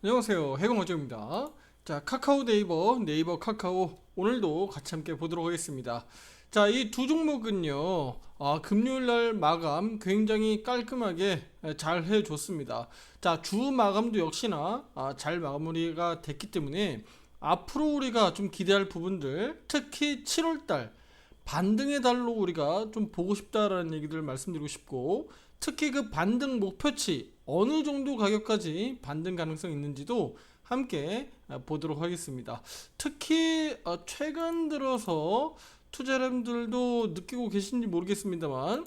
안녕하세요, 해공어조입니다. 자, 카카오 네이버, 네이버 카카오 오늘도 같이 함께 보도록 하겠습니다. 자, 이 두 종목은요, 금요일날 마감 굉장히 깔끔하게 잘 해줬습니다. 자, 주 마감도 역시나 잘 마무리가 됐기 때문에 앞으로 우리가 좀 기대할 부분들, 특히 7월달 반등의 달로 우리가 좀 보고 싶다라는 얘기들 말씀드리고 싶고, 특히 그 반등 목표치 어느 정도 가격까지 반등 가능성 있는지도 함께 보도록 하겠습니다. 특히 최근 들어서 투자자분들도 느끼고 계신지 모르겠습니다만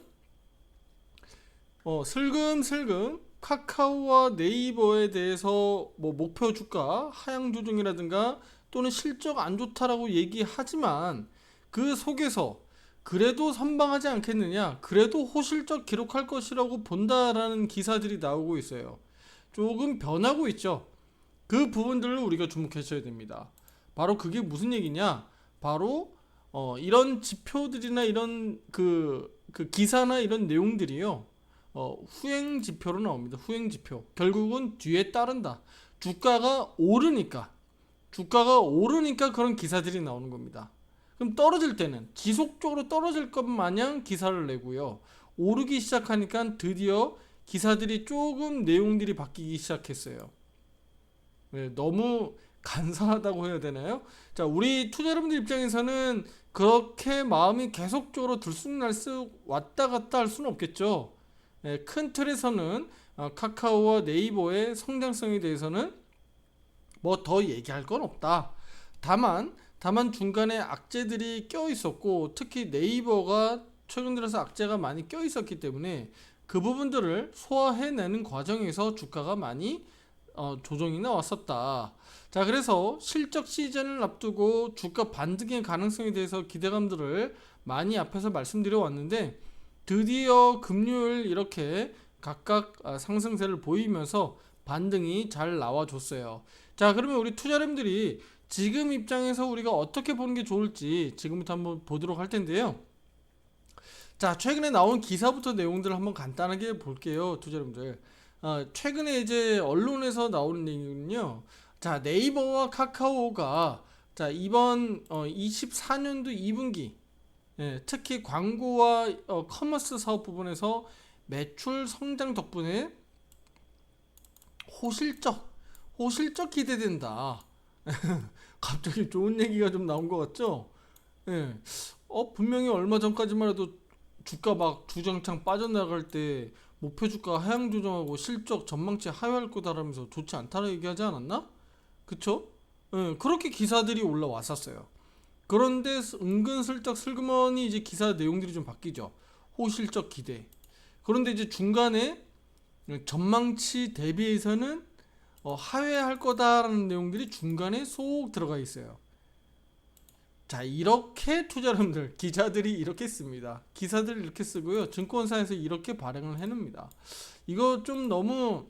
슬금슬금 카카오와 네이버에 대해서 뭐 목표 주가 하향 조정이라든가 또는 실적 안 좋다라고 얘기하지만 그 속에서 그래도 선방하지 않겠느냐, 그래도 호실적 기록할 것이라고 본다라는 기사들이 나오고 있어요. 조금 변하고 있죠. 그 부분들을 우리가 주목하셔야 됩니다. 바로 그게 무슨 얘기냐? 바로 이런 지표들이나 이런 그 기사나 이런 내용들이요. 후행 지표로 나옵니다. 후행 지표. 결국은 뒤에 따른다. 주가가 오르니까 그런 기사들이 나오는 겁니다. 그럼 떨어질 때는 지속적으로 떨어질 것 마냥 기사를 내고요. 오르기 시작하니까 드디어 기사들이 조금 내용들이 바뀌기 시작했어요. 네, 너무 간사하다고 해야 되나요? 자, 우리 투자 여러분들 입장에서는 그렇게 마음이 계속적으로 들쑥날쑥 왔다 갔다 할 수는 없겠죠. 네, 큰 틀에서는 카카오와 네이버의 성장성에 대해서는 뭐 더 얘기할 건 없다. 다만 중간에 악재들이 껴 있었고, 특히 네이버가 최근 들어서 악재가 많이 껴 있었기 때문에 그 부분들을 소화해내는 과정에서 주가가 많이 조정이 나왔었다. 자, 그래서 실적 시즌을 앞두고 주가 반등의 가능성에 대해서 기대감들을 많이 앞에서 말씀드려 왔는데, 드디어 금요일 이렇게 각각 상승세를 보이면서 반등이 잘 나와줬어요. 자, 그러면 우리 투자자님들이 지금 입장에서 우리가 어떻게 보는 게 좋을지 지금부터 한번 보도록 할 텐데요. 자, 최근에 나온 기사부터 내용들을 한번 간단하게 볼게요, 투자자님들. 최근에 이제 언론에서 나오는 얘기는요. 자, 네이버와 카카오가 자, 이번 24년도 2분기, 특히 광고와 커머스 사업 부분에서 매출 성장 덕분에 호실적 기대된다. 갑자기 좋은 얘기가 좀 나온 것 같죠? 예. 분명히 얼마 전까지만 해도 주가 막 주정창 빠져나갈 때 목표 주가 하향 조정하고 실적 전망치 하회할 거다라면서 좋지 않다는 얘기하지 않았나? 그쵸? 예, 그렇게 기사들이 올라왔었어요. 그런데 은근슬쩍 슬그머니 이제 기사 내용들이 좀 바뀌죠. 호실적 기대. 그런데 이제 중간에 전망치 대비해서는 하회할 거다라는 내용들이 중간에 쏙 들어가 있어요. 자, 이렇게 투자자분들, 기자들이 이렇게 씁니다. 기사들이 이렇게 쓰고요. 증권사에서 이렇게 발행을 해놓습니다. 이거 좀 너무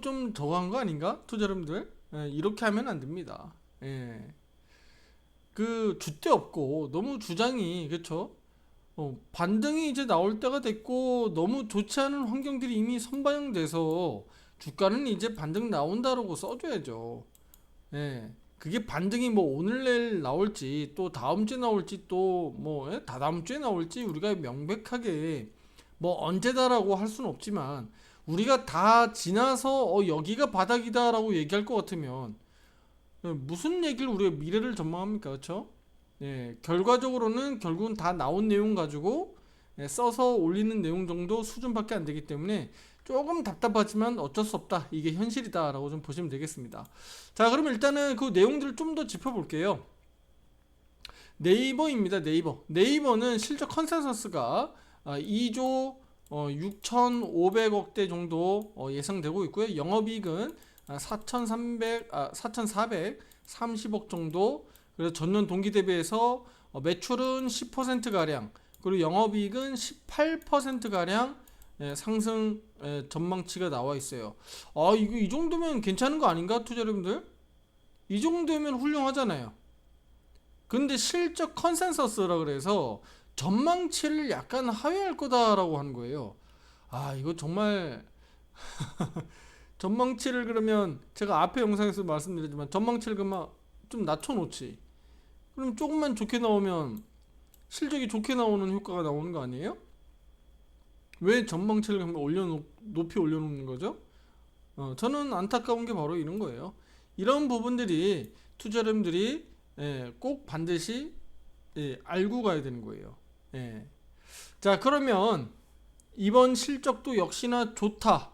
좀 저거한 거 아닌가? 투자자분들? 이렇게 하면 안 됩니다. 예. 그 줏대 없고 너무 주장이, 그쵸? 반등이 이제 나올 때가 됐고 너무 좋지 않은 환경들이 이미 선반영돼서 주가는 이제 반등 나온다라고 써줘야죠. 예. 그게 반등이 뭐 오늘 내일 나올지 또 다음 주에 나올지 또 뭐 다다음 주에 나올지 우리가 명백하게 뭐 언제다라고 할 수는 없지만, 우리가 다 지나서 여기가 바닥이다라고 얘기할 것 같으면 무슨 얘기를 우리가 미래를 전망합니까? 그렇죠? 예, 결과적으로는 결국은 다 나온 내용 가지고 써서 올리는 내용 정도 수준밖에 안 되기 때문에 조금 답답하지만 어쩔 수 없다. 이게 현실이다라고 좀 보시면 되겠습니다. 자, 그럼 일단은 그 내용들을 좀 더 짚어볼게요. 네이버입니다. 네이버는 실적 컨센서스가 2조 6,500억대 정도 예상되고 있고요. 영업이익은 4,430억 정도. 그래서 전년 동기 대비해서 매출은 10%가량, 그리고 영업이익은 18%가량 상승 전망치가 나와 있어요. 이거 이 정도면 괜찮은 거 아닌가, 투자 여러분들? 이 정도면 훌륭하잖아요. 근데 실적 컨센서스라 그래서 전망치를 약간 하회할 거다라고 하는 거예요. 이거 정말 전망치를 그러면 제가 앞에 영상에서 말씀드렸지만 전망치를 그만 좀 낮춰놓지. 그럼 조금만 좋게 나오면 실적이 좋게 나오는 효과가 나오는 거 아니에요? 왜 전망치를 그러면 높이 올려놓는 거죠? 저는 안타까운 게 바로 이런 거예요. 이런 부분들이 투자자님들이 꼭 반드시 알고 가야 되는 거예요. 예. 자, 그러면 이번 실적도 역시나 좋다.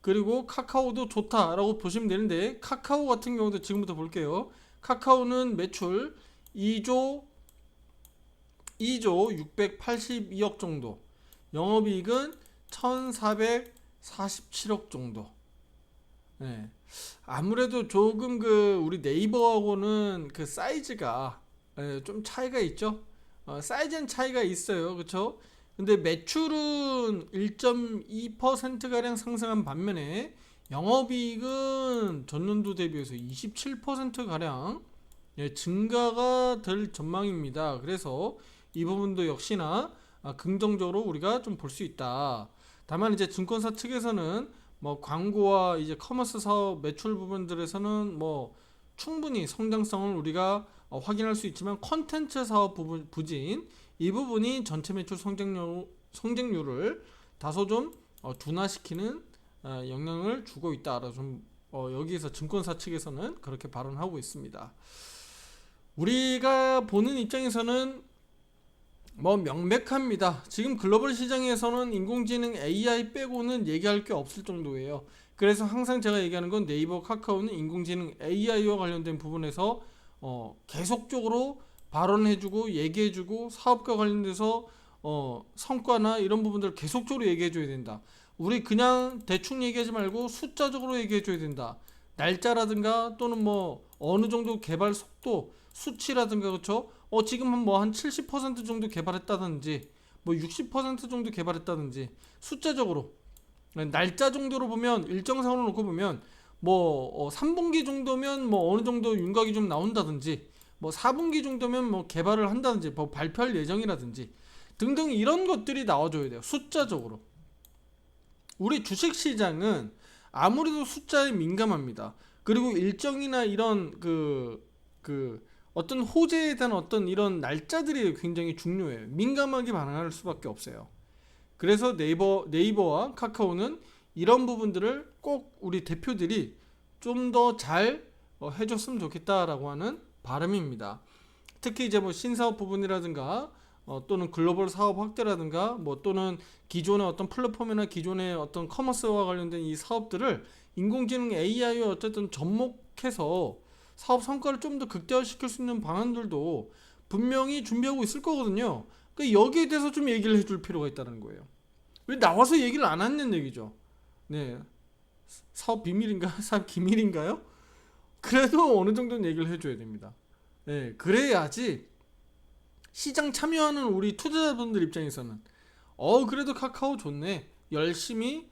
그리고 카카오도 좋다라고 보시면 되는데, 카카오 같은 경우도 지금부터 볼게요. 카카오는 매출 2조 682억 정도, 영업이익은 1447억 정도. 네. 아무래도 조금 우리 네이버하고는 사이즈가 좀 차이가 있죠. 사이즈는 차이가 있어요. 그쵸? 근데 매출은 1.2% 가량 상승한 반면에 영업이익은 전년도 대비해서 27% 가량 증가가 될 전망입니다. 그래서 이 부분도 역시나 긍정적으로 우리가 좀 볼 수 있다. 다만 이제 증권사 측에서는 뭐 광고와 이제 커머스 사업 매출 부분들에서는 뭐 충분히 성장성을 우리가 확인할 수 있지만, 컨텐츠 사업 부진 이 부분이 전체 매출 성장률을 다소 좀 둔화시키는 영향을 주고 있다라고 좀 여기에서 증권사 측에서는 그렇게 발언하고 있습니다. 우리가 보는 입장에서는 뭐 명백합니다. 지금 글로벌 시장에서는 인공지능 AI 빼고는 얘기할 게 없을 정도예요. 그래서 항상 제가 얘기하는 건 네이버, 카카오는 인공지능 AI와 관련된 부분에서 계속적으로 발언해주고 얘기해주고, 사업과 관련돼서 성과나 이런 부분들을 계속적으로 얘기해줘야 된다. 우리 그냥 대충 얘기하지 말고 숫자적으로 얘기해줘야 된다. 날짜라든가 또는 뭐 어느 정도 개발 속도, 수치라든가, 그렇죠? 지금 한 70% 정도 개발했다든지 뭐 60% 정도 개발했다든지, 숫자적으로 날짜 정도로 보면, 일정상으로 놓고 보면 뭐 3분기 정도면 뭐 어느 정도 윤곽이 좀 나온다든지, 뭐 4분기 정도면 뭐 개발을 한다든지, 뭐 발표할 예정이라든지 등등, 이런 것들이 나와줘야 돼요. 숫자적으로. 우리 주식시장은 아무래도 숫자에 민감합니다. 그리고 일정이나 이런 어떤 호재에 대한 어떤 이런 날짜들이 굉장히 중요해요. 민감하게 반응할 수밖에 없어요. 그래서 네이버와 카카오는 이런 부분들을 꼭 우리 대표들이 좀 더 잘 해줬으면 좋겠다라고 하는 바람입니다. 특히 이제 뭐 신사업 부분이라든가 또는 글로벌 사업 확대라든가, 뭐 또는 기존의 어떤 플랫폼이나 기존의 어떤 커머스와 관련된 이 사업들을 인공지능 AI와 어쨌든 접목해서 사업 성과를 좀 더 극대화시킬 수 있는 방안들도 분명히 준비하고 있을 거거든요. 그러니까 여기에 대해서 좀 얘기를 해줄 필요가 있다는 거예요. 왜 나와서 얘기를 안 하는 얘기죠. 네, 사업 비밀인가? 사업 기밀인가요? 그래도 어느 정도는 얘기를 해줘야 됩니다. 네, 그래야지 시장 참여하는 우리 투자자분들 입장에서는 그래도 카카오 좋네, 열심히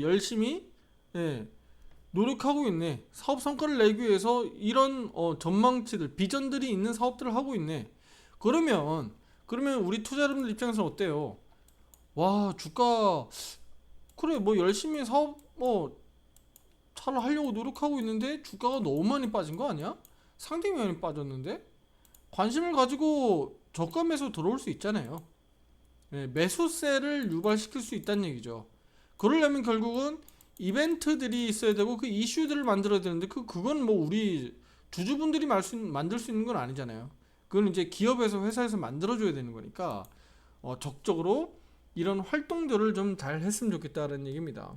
열심히 노력하고 있네, 사업 성과를 내기 위해서 이런 전망치들, 비전들이 있는 사업들을 하고 있네. 그러면 우리 투자자분들 입장에서 어때요? 와, 주가 그래 뭐 열심히 사업 잘 하려고 노력하고 있는데 주가가 너무 많이 빠진 거 아니야? 상당히 많이 빠졌는데? 관심을 가지고 저가 매수 들어올 수 있잖아요. 매수세를 유발시킬 수 있다는 얘기죠. 그러려면 결국은 이벤트들이 있어야 되고 그 이슈들을 만들어야 되는데, 그건 뭐 우리 주주분들이 만들 수 있는 건 아니잖아요. 그건 이제 기업에서, 회사에서 만들어줘야 되는 거니까 적극적으로 이런 활동들을 좀 잘 했으면 좋겠다는 얘기입니다.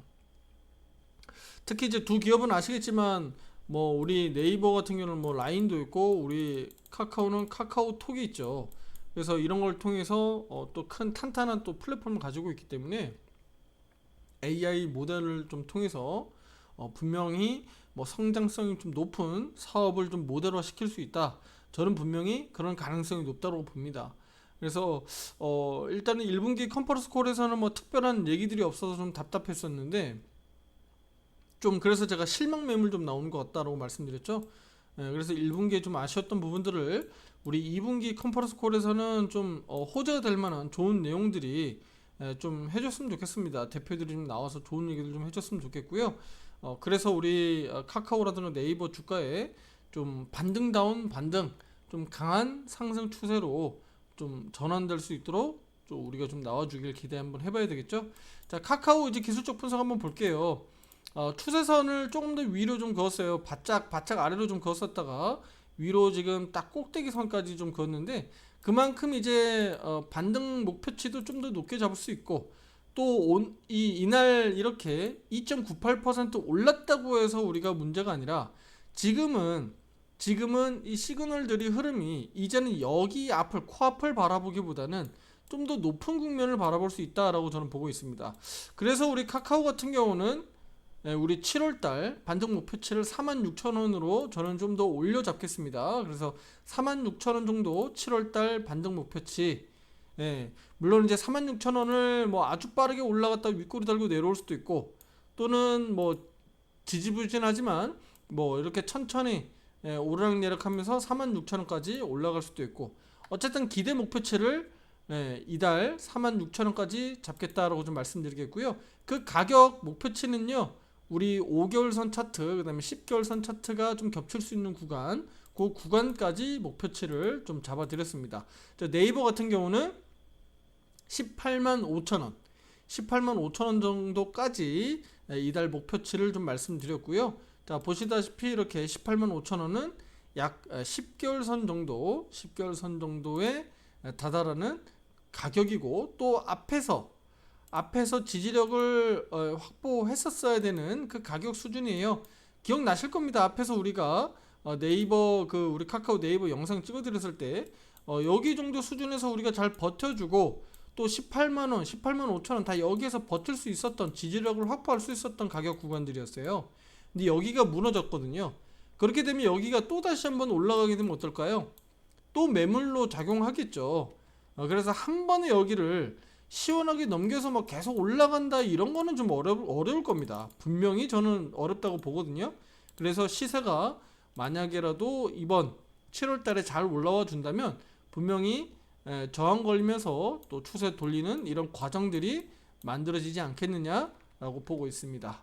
특히 이제 두 기업은 아시겠지만, 뭐 우리 네이버 같은 경우는 뭐 라인도 있고, 우리 카카오는 카카오톡이 있죠. 그래서 이런 걸 통해서 또 큰 탄탄한 또 플랫폼을 가지고 있기 때문에 AI 모델을 좀 통해서 분명히 뭐 성장성이 좀 높은 사업을 좀 모델화 시킬 수 있다. 저는 분명히 그런 가능성이 높다고 봅니다. 그래서 일단은 1분기 컨퍼런스 콜에서는 뭐 특별한 얘기들이 없어서 좀 답답했었는데, 좀 그래서 제가 실망 매물 좀 나오는 것 같다라고 말씀드렸죠. 그래서 1분기에 좀 아쉬웠던 부분들을 우리 2분기 컨퍼런스 콜에서는 좀 호재가 될 만한 좋은 내용들이 좀 해줬으면 좋겠습니다. 대표들이 좀 나와서 좋은 얘기들 좀 해줬으면 좋겠고요. 그래서 우리 카카오라든가 네이버 주가에 좀 반등다운 반등, 좀 강한 상승 추세로 좀 전환될 수 있도록 좀 우리가 좀 나와주길 기대 한번 해봐야 되겠죠. 자, 카카오 이제 기술적 분석 한번 볼게요. 추세선을 조금 더 위로 좀 그었어요. 바짝 아래로 좀 그었었다가 위로 지금 딱 꼭대기 선까지 좀 그었는데, 그만큼 이제 반등 목표치도 좀 더 높게 잡을 수 있고, 또 이날 이렇게 2.98% 올랐다고 해서 우리가 문제가 아니라, 지금은 이 시그널들이 흐름이 이제는 여기 앞을 코앞을 바라보기보다는 좀 더 높은 국면을 바라볼 수 있다라고 저는 보고 있습니다. 그래서 우리 카카오 같은 경우는 우리 7월달 반등 목표치를 46,000원으로 저는 좀 더 올려 잡겠습니다. 그래서 46,000원 정도 7월달 반등 목표치. 물론 이제 46,000원을 뭐 아주 빠르게 올라갔다 윗꼬리 달고 내려올 수도 있고, 또는 뭐 지지부진하지만 뭐 이렇게 천천히 오르락내락하면서 46,000원까지 올라갈 수도 있고, 어쨌든 기대 목표치를 이달 46,000원까지 잡겠다라고 좀 말씀드리겠고요. 그 가격 목표치는요, 우리 5개월선 차트, 그 다음에 10개월선 차트가 좀 겹칠 수 있는 구간, 그 구간까지 목표치를 좀 잡아드렸습니다. 네이버 같은 경우는 185,000원 185,000원 정도까지 이달 목표치를 좀 말씀드렸고요. 자, 보시다시피 이렇게 185,000원은 약 10개월선 정도에 다다라는 가격이고, 또 앞에서 지지력을 확보했었어야 되는 그 가격 수준이에요. 기억나실 겁니다. 앞에서 우리가 네이버 우리 카카오 네이버 영상 찍어드렸을 때 여기 정도 수준에서 우리가 잘 버텨주고, 또 18만원 185,000원 다 여기에서 버틸 수 있었던, 지지력을 확보할 수 있었던 가격 구간들이었어요. 근데 여기가 무너졌거든요. 그렇게 되면 여기가 또 다시 한번 올라가게 되면 어떨까요? 또 매물로 작용하겠죠. 그래서 한 번에 여기를 시원하게 넘겨서 막 계속 올라간다, 이런 거는 좀 어려울 겁니다. 분명히 저는 어렵다고 보거든요. 그래서 시세가 만약에라도 이번 7월 달에 잘 올라와 준다면 분명히 저항 걸리면서 또 추세 돌리는 이런 과정들이 만들어지지 않겠느냐라고 보고 있습니다.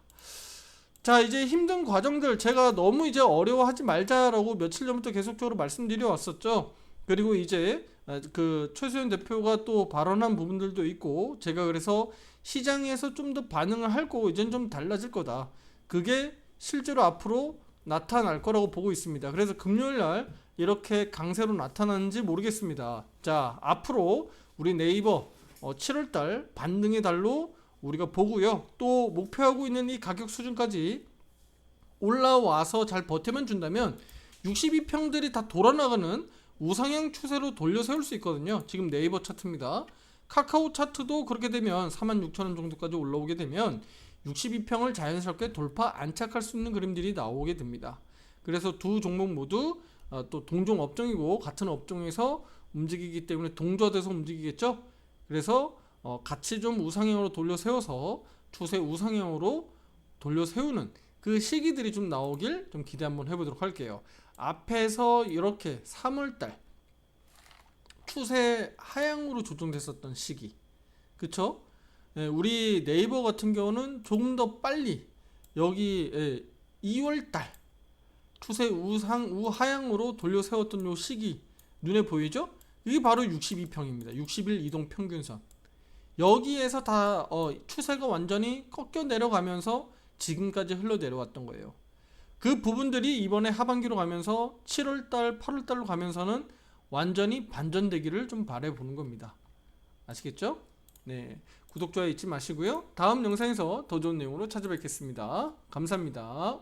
자, 이제 힘든 과정들, 제가 너무 이제 어려워하지 말자라고 며칠 전부터 계속적으로 말씀드려 왔었죠. 그리고 이제 그 최수연 대표가 또 발언한 부분들도 있고, 제가 그래서 시장에서 좀 더 반응을 할 거고 이젠 좀 달라질 거다, 그게 실제로 앞으로 나타날 거라고 보고 있습니다. 그래서 금요일날 이렇게 강세로 나타나는지 모르겠습니다. 자, 앞으로 우리 네이버 7월달 반등의 달로 우리가 보고요. 또 목표하고 있는 이 가격 수준까지 올라와서 잘 버텨만 준다면 62평들이 다 돌아나가는 우상향 추세로 돌려 세울 수 있거든요. 지금 네이버 차트입니다. 카카오 차트도 그렇게 되면 46,000원 정도까지 올라오게 되면 62평을 자연스럽게 돌파 안착할 수 있는 그림들이 나오게 됩니다. 그래서 두 종목 모두 또 동종 업종이고 같은 업종에서 움직이기 때문에 동조돼서 움직이겠죠. 그래서 같이 좀 우상향으로 돌려 세워서 추세 우상향으로 돌려 세우는 그 시기들이 좀 나오길 좀 기대 한번 해보도록 할게요. 앞에서 이렇게 3월달 추세 하향으로 조정됐었던 시기, 그쵸? 우리 네이버 같은 경우는 조금 더 빨리 여기 2월달 추세 우하향으로 돌려 세웠던 요 시기 눈에 보이죠? 이게 바로 62평입니다. 60일 이동 평균선. 여기에서 다 추세가 완전히 꺾여 내려가면서 지금까지 흘러 내려왔던 거예요. 그 부분들이 이번에 하반기로 가면서 7월달 8월달로 가면서는 완전히 반전되기를 좀 바라보는 겁니다. 아시겠죠? 네, 구독, 좋아요 잊지 마시고요. 다음 영상에서 더 좋은 내용으로 찾아뵙겠습니다. 감사합니다.